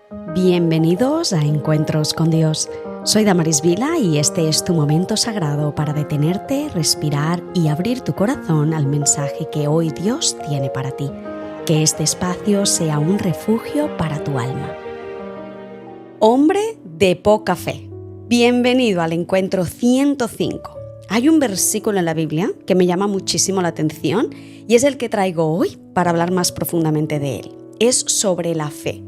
Bienvenidos a Encuentros con Dios. Soy Damaris Vila y este es tu momento sagrado para detenerte, respirar y abrir tu corazón al mensaje que hoy Dios tiene para ti. Que este espacio sea un refugio para tu alma. Hombre de poca fe. Bienvenido al encuentro 105. Hay un versículo en la Biblia que me llama muchísimo la atención y es el que traigo hoy para hablar más profundamente de él. Es sobre la fe.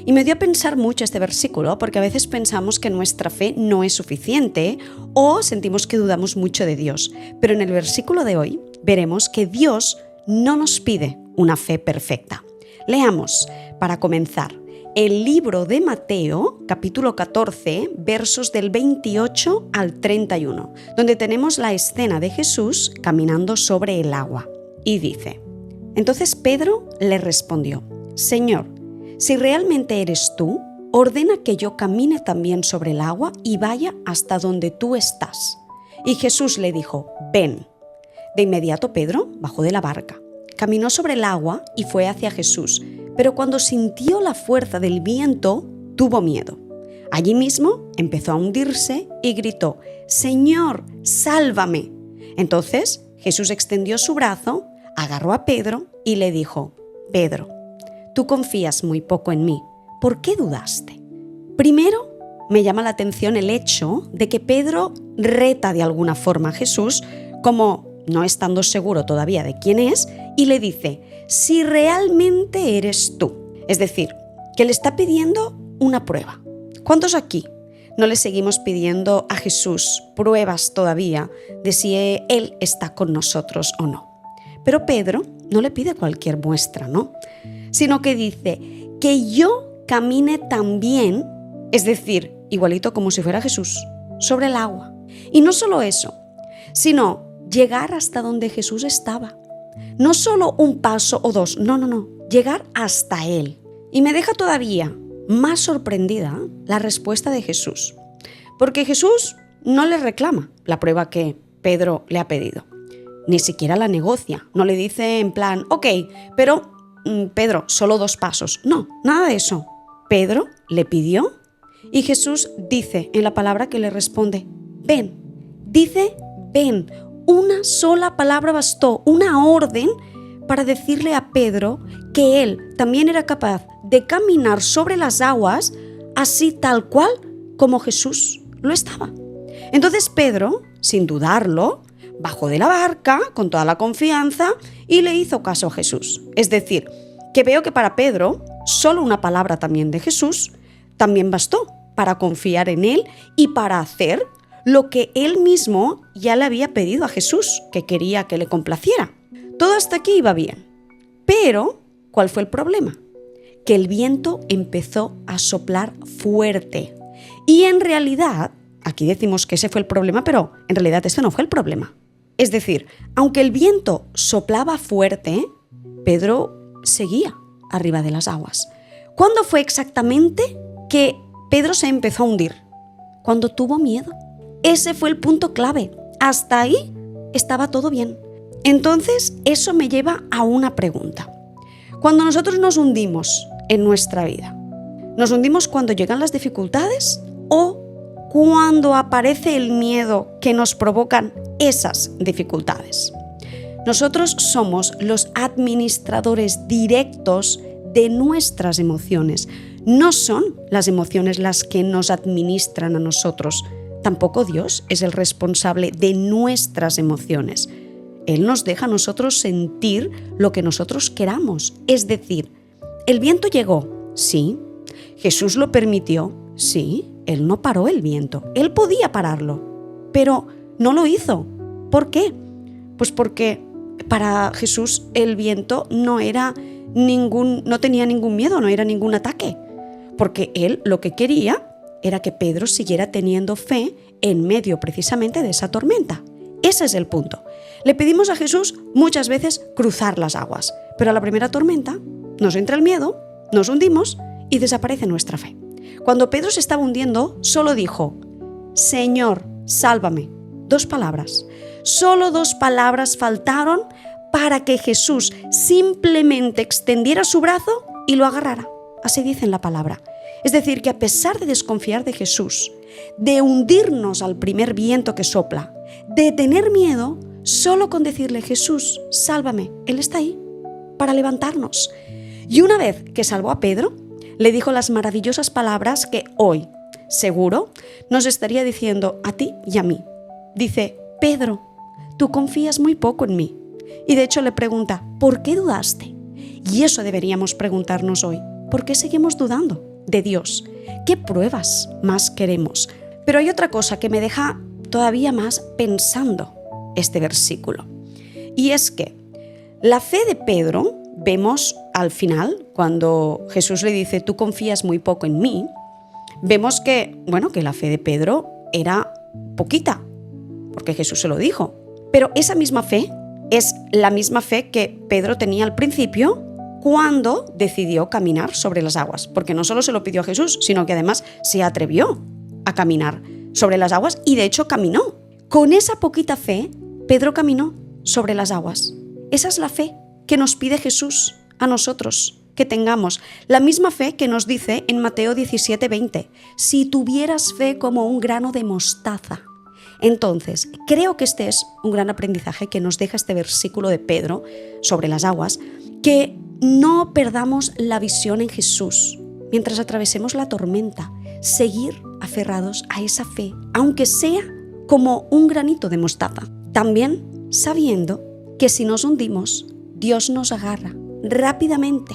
Y me dio a pensar mucho este versículo porque a veces pensamos que nuestra fe no es suficiente o sentimos que dudamos mucho de Dios. Pero en el versículo de hoy veremos que Dios no nos pide una fe perfecta. Leamos, para comenzar, el libro de Mateo, capítulo 14, versos del 28 al 31, donde tenemos la escena de Jesús caminando sobre el agua. Y dice: Entonces Pedro le respondió: Señor, si realmente eres tú, ordena que yo camine también sobre el agua y vaya hasta donde tú estás. Y Jesús le dijo: Ven. De inmediato Pedro bajó de la barca, caminó sobre el agua y fue hacia Jesús, pero cuando sintió la fuerza del viento, tuvo miedo. Allí mismo empezó a hundirse y gritó: Señor, sálvame. Entonces Jesús extendió su brazo, agarró a Pedro y le dijo: Pedro, tú confías muy poco en mí. ¿Por qué dudaste? Primero, me llama la atención el hecho de que Pedro reta de alguna forma a Jesús, como no estando seguro todavía de quién es, y le dice: si realmente eres tú. Es decir, que le está pidiendo una prueba. ¿Cuántos aquí no le seguimos pidiendo a Jesús pruebas todavía de si Él está con nosotros o no? Pero Pedro no le pide cualquier muestra, ¿no? Sino que dice que yo camine también, es decir, igualito como si fuera Jesús, sobre el agua. Y no solo eso, sino llegar hasta donde Jesús estaba. No solo un paso o dos, no, llegar hasta Él. Y me deja todavía más sorprendida la respuesta de Jesús, porque Jesús no le reclama la prueba que Pedro le ha pedido, ni siquiera la negocia, no le dice en plan: ok, pero Pedro, solo 2 pasos. No, nada de eso. Pedro le pidió y Jesús dice en la palabra que le responde: ven. Dice ven. Una sola palabra bastó, una orden para decirle a Pedro que él también era capaz de caminar sobre las aguas así tal cual como Jesús lo estaba. Entonces Pedro, sin dudarlo, bajó de la barca con toda la confianza y le hizo caso a Jesús. Es decir, que veo que para Pedro solo una palabra también de Jesús también bastó para confiar en él y para hacer lo que él mismo ya le había pedido a Jesús, que quería que le complaciera. Todo hasta aquí iba bien. Pero, ¿cuál fue el problema? Que el viento empezó a soplar fuerte. Y en realidad, aquí decimos que ese fue el problema, pero en realidad ese no fue el problema. Es decir, aunque el viento soplaba fuerte, Pedro seguía arriba de las aguas. ¿Cuándo fue exactamente que Pedro se empezó a hundir? Cuando tuvo miedo. Ese fue el punto clave. Hasta ahí estaba todo bien. Entonces, eso me lleva a una pregunta. Cuando nosotros nos hundimos en nuestra vida, ¿nos hundimos cuando llegan las dificultades o cuando aparece el miedo que nos provocan esas dificultades? Nosotros somos los administradores directos de nuestras emociones. No son las emociones las que nos administran a nosotros. Tampoco Dios es el responsable de nuestras emociones. Él nos deja a nosotros sentir lo que nosotros queramos. Es decir, el viento llegó, sí. Jesús lo permitió, sí. Él no paró el viento. Él podía pararlo, pero no lo hizo. ¿Por qué? Pues porque para Jesús el viento no tenía ningún miedo, no era ningún ataque. Porque él lo que quería era que Pedro siguiera teniendo fe en medio precisamente de esa tormenta. Ese es el punto. Le pedimos a Jesús muchas veces cruzar las aguas, pero a la primera tormenta nos entra el miedo, nos hundimos y desaparece nuestra fe. Cuando Pedro se estaba hundiendo, solo dijo: Señor, sálvame. 2 palabras. Solo 2 palabras faltaron para que Jesús simplemente extendiera su brazo y lo agarrara. así dice en la palabra. Es decir, que a pesar de desconfiar de Jesús, de hundirnos al primer viento que sopla, de tener miedo, solo con decirle, Jesús, sálvame, Él está ahí para levantarnos. Y una vez que salvó a Pedro, le dijo las maravillosas palabras que hoy, seguro, nos estaría diciendo a ti y a mí. Dice, Pedro, tú confías muy poco en mí. Y de hecho le pregunta, ¿por qué dudaste? Y eso deberíamos preguntarnos hoy. ¿Por qué seguimos dudando de Dios? ¿Qué pruebas más queremos? Pero hay otra cosa que me deja todavía más pensando este versículo. Y es que la fe de Pedro, vemos al final, cuando Jesús le dice, tú confías muy poco en mí, vemos que la fe de Pedro era poquita, porque Jesús se lo dijo. Pero esa misma fe es la misma fe que Pedro tenía al principio cuando decidió caminar sobre las aguas, porque no solo se lo pidió a Jesús, sino que además se atrevió a caminar sobre las aguas y de hecho caminó. Con esa poquita fe, Pedro caminó sobre las aguas. Esa es la fe que nos pide Jesús a nosotros, que tengamos la misma fe que nos dice en Mateo 17:20, si tuvieras fe como un grano de mostaza. Entonces, creo que este es un gran aprendizaje que nos deja este versículo de Pedro sobre las aguas, que no perdamos la visión en Jesús mientras atravesemos la tormenta, seguir aferrados a esa fe, aunque sea como un granito de mostaza. También sabiendo que si nos hundimos, Dios nos agarra rápidamente,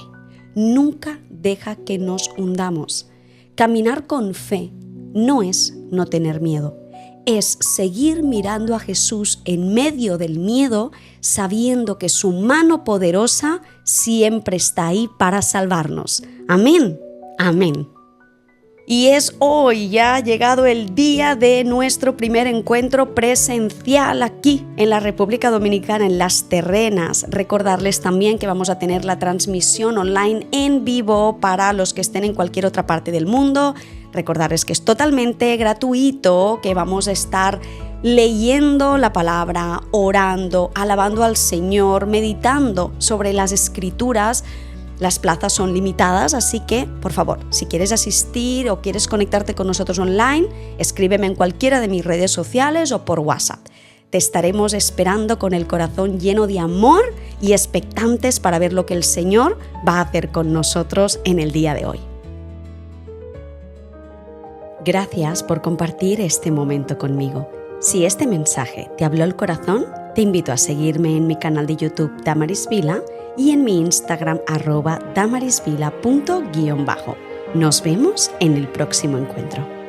nunca deja que nos hundamos. Caminar con fe no es no tener miedo, es seguir mirando a Jesús en medio del miedo, sabiendo que su mano poderosa siempre está ahí para salvarnos. Amén, amén. Y es hoy, ya ha llegado el día de nuestro primer encuentro presencial aquí en la República Dominicana, en Las Terrenas. Recordarles también que vamos a tener la transmisión online en vivo para los que estén en cualquier otra parte del mundo. Recordarles que es totalmente gratuito, que vamos a estar leyendo la palabra, orando, alabando al Señor, meditando sobre las Escrituras. Las plazas son limitadas, así que, por favor, si quieres asistir o quieres conectarte con nosotros online, escríbeme en cualquiera de mis redes sociales o por WhatsApp. Te estaremos esperando con el corazón lleno de amor y expectantes para ver lo que el Señor va a hacer con nosotros en el día de hoy. Gracias por compartir este momento conmigo. Si este mensaje te habló el corazón, te invito a seguirme en mi canal de YouTube Damaris Vila y en mi Instagram @damarisvila_. Nos vemos en el próximo encuentro.